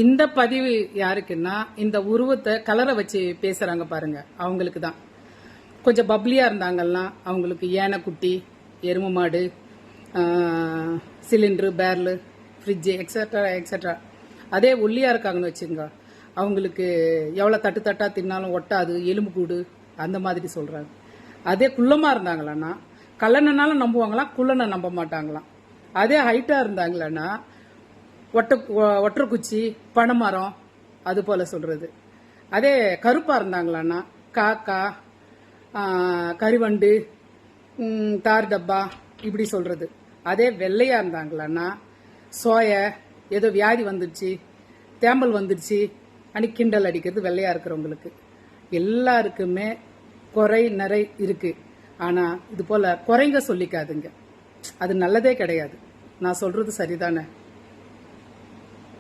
இந்த பதிவு யாருக்குன்னா, இந்த உருவத்தை கலரை வச்சு பேசுறாங்க பாருங்க, அவங்களுக்கு தான். கொஞ்சம் பப்ளியா இருந்தாங்கன்னா அவங்களுக்கு யானைக்குட்டி, எருமை மாடு, cylinder, barrel, fridge extra extra. அதே ஒல்லியா இருக்காங்கன்னு வச்சுங்க, அவங்களுக்கு எவ்வளோ தட்டு தட்டா தின்னாலும் ஒட்டாது, எலும்பு கூடு, அந்த மாதிரி சொல்றாங்க. அதே குள்ளமா இருந்தாங்களான்னா கல்லணைனாலும் நம்புவாங்களாம், குள்ளனை நம்ப மாட்டாங்களாம். அதே ஹைட்டா இருந்தாங்களான்னா ஒற்றக்குச்சி, பனைமரம், அது போல சொல்றது. அதே கருப்பா இருந்தாங்களான்னா காக்கா, கரிவண்டு, தார் டப்பா, இப்படி சொல்றது. அதே வெள்ளையா இருந்தாங்களான்னா சோய, ஏதோ வியாதி வந்துடுச்சு, தேம்பல் வந்துடுச்சு அன்னைக்கு கிண்டல் அடிக்கிறது வெள்ளையா இருக்கிறவங்களுக்கு. எல்லாருக்குமே குறை நிறை இருக்கு. ஆனா இது போல குறைங்க சொல்லிக்காதுங்க, அது நல்லதே கிடையாது. நான் சொல்றது சரிதானே?